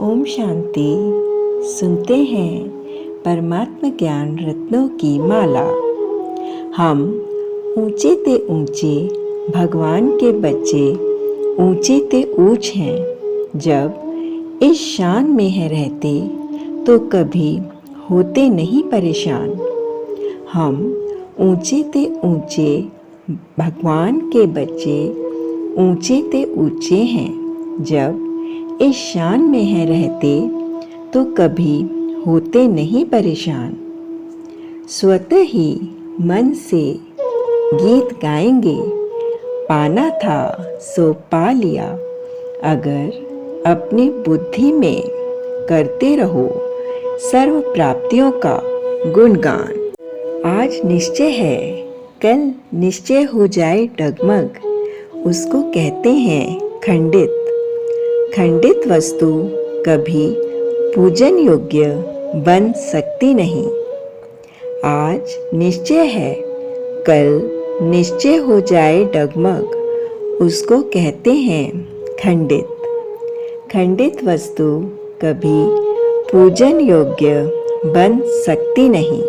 ओम शांति। सुनते हैं परमात्मा ज्ञान रत्नों की माला। हम ऊंचे ते ऊंचे भगवान के बच्चे, ऊंचे ते ऊंच हैं। जब इस शान में है रहते तो कभी होते नहीं परेशान। हम ऊंचे ते ऊंचे भगवान के बच्चे, ऊंचे ते ऊंचे हैं। जब इस शान में है रहते तो कभी होते नहीं परेशान। स्वतः ही मन से गीत गाएंगे, पाना था सो पा लिया। अगर अपनी बुद्धि में करते रहो सर्व प्राप्तियों का गुणगान। आज निश्चय है, कल निश्चय हो जाए डगमग, उसको कहते हैं खंडित। खंडित वस्तु कभी पूजन योग्य बन सकती नहीं। आज निश्चय है, कल निश्चय हो जाए डगमग, उसको कहते हैं खंडित। खंडित वस्तु कभी पूजन योग्य बन सकती नहीं।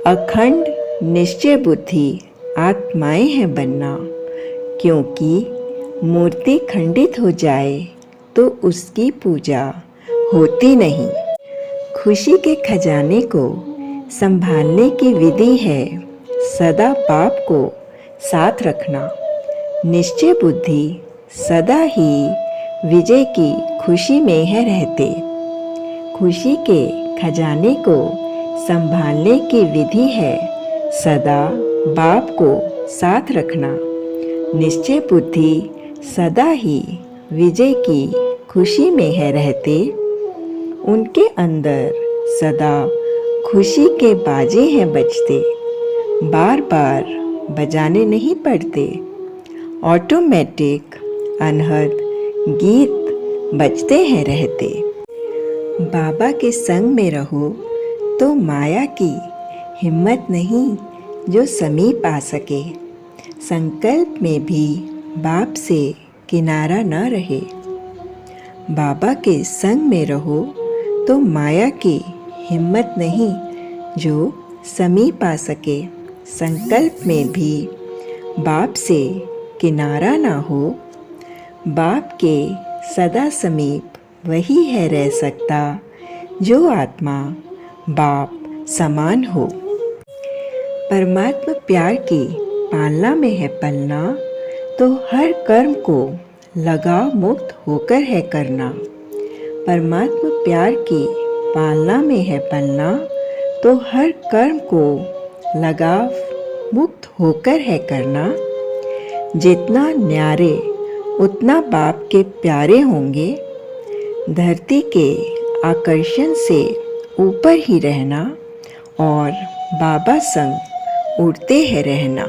अखंड निश्चय बुद्धि आत्माएं हैं बनना, क्योंकि मूर्ति खंडित हो जाए तो उसकी पूजा होती नहीं। खुशी के खजाने को संभालने की विधि है सदा बाप को साथ रखना। निश्चय बुद्धि सदा ही विजय की खुशी में है रहते। खुशी के खजाने को संभालने की विधि है सदा बाप को साथ रखना। निश्चय बुद्धि सदा ही विजय की खुशी में है रहते। उनके अंदर सदा खुशी के बाजे हैं बजते, बार बार बजाने नहीं पड़ते। ऑटोमेटिक अनहद गीत बजते हैं रहते। बाबा के संग में रहो तो माया की हिम्मत नहीं जो समीप आ सके। संकल्प में भी बाप से किनारा न रहे। बाबा के संग में रहो तो माया की हिम्मत नहीं जो समीप आ सके। संकल्प में भी बाप से किनारा ना हो। बाप के सदा समीप वही है रह सकता जो आत्मा बाप समान हो। परमात्मा प्यार की पालना में है पलना, तो हर कर्म को लगाव मुक्त होकर है करना। परमात्मा प्यार की पालना में है पलना, तो हर कर्म को लगाव मुक्त होकर है करना। जितना न्यारे उतना बाप के प्यारे होंगे। धरती के आकर्षण से ऊपर ही रहना और बाबा संग उड़ते हैं रहना।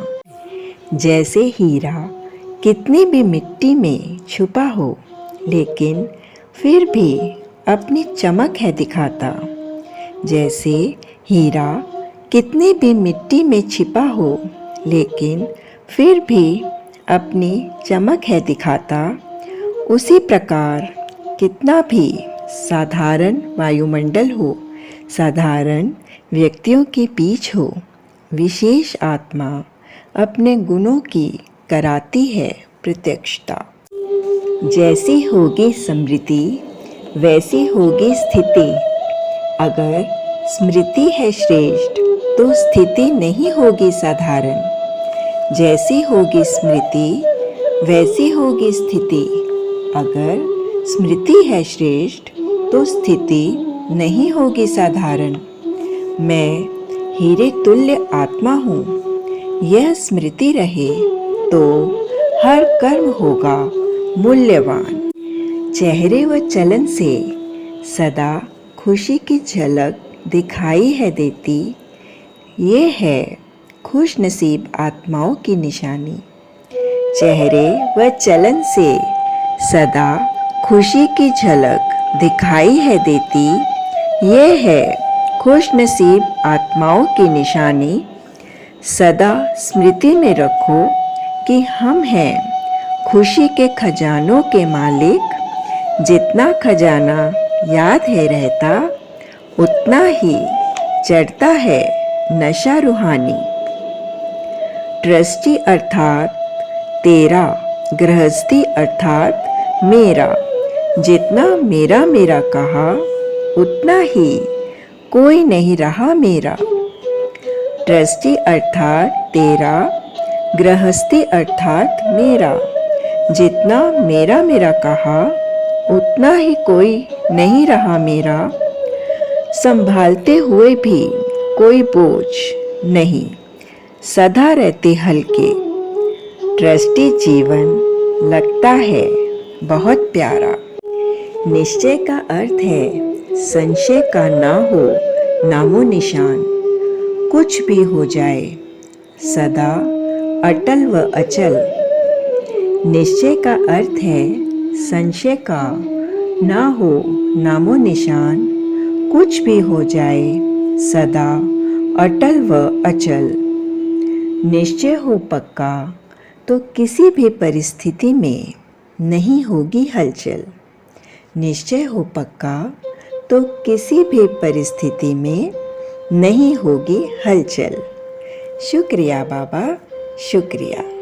जैसे हीरा कितनी भी मिट्टी में छुपा हो, लेकिन फिर भी अपनी चमक है दिखाता। जैसे हीरा कितनी भी मिट्टी में छिपा हो, लेकिन फिर भी अपनी चमक है दिखाता। उसी प्रकार कितना भी साधारण वायुमंडल हो, साधारण व्यक्तियों के बीच हो, विशेष आत्मा अपने गुणों की कराती है प्रत्यक्षता। जैसी होगी स्मृति वैसी होगी स्थिति। अगर स्मृति है श्रेष्ठ तो स्थिति नहीं होगी साधारण। जैसी होगी स्मृति वैसी होगी स्थिति। अगर स्मृति है श्रेष्ठ तो स्थिति नहीं होगी साधारण। मैं हीरे तुल्य आत्मा हूँ, यह स्मृति रहे तो हर कर्म होगा मूल्यवान। चेहरे व चलन से सदा खुशी की झलक दिखाई है देती। ये है खुश नसीब आत्माओं की निशानी। चेहरे व चलन से सदा खुशी की झलक दिखाई है देती। ये है खुश नसीब आत्माओं की निशानी। सदा स्मृति में रखो कि हम हैं खुशी के खजानों के मालिक। जितना खजाना याद है रहता, उतना ही चढ़ता है नशा रूहानी। ट्रस्टी अर्थात तेरा, गृहस्थी अर्थात मेरा। जितना मेरा मेरा कहा, उतना ही कोई नहीं रहा मेरा। ट्रस्टी अर्थात तेरा, गृहस्थी अर्थात मेरा। जितना मेरा मेरा कहा, उतना ही कोई नहीं रहा मेरा। संभालते हुए भी कोई बोझ नहीं, सदा रहते हल्के। ट्रस्टी जीवन लगता है बहुत प्यारा। निश्चय का अर्थ है संशय का ना हो नामो निशान। कुछ भी हो जाए सदा अटल व अचल। निश्चय का अर्थ है संशय का ना हो नामो निशान। कुछ भी हो जाए सदा अटल व अचल। निश्चय हो पक्का तो किसी भी परिस्थिति में नहीं होगी हलचल। निश्चय हो पक्का तो किसी भी परिस्थिति में नहीं होगी हलचल। शुक्रिया बाबा, शुक्रिया।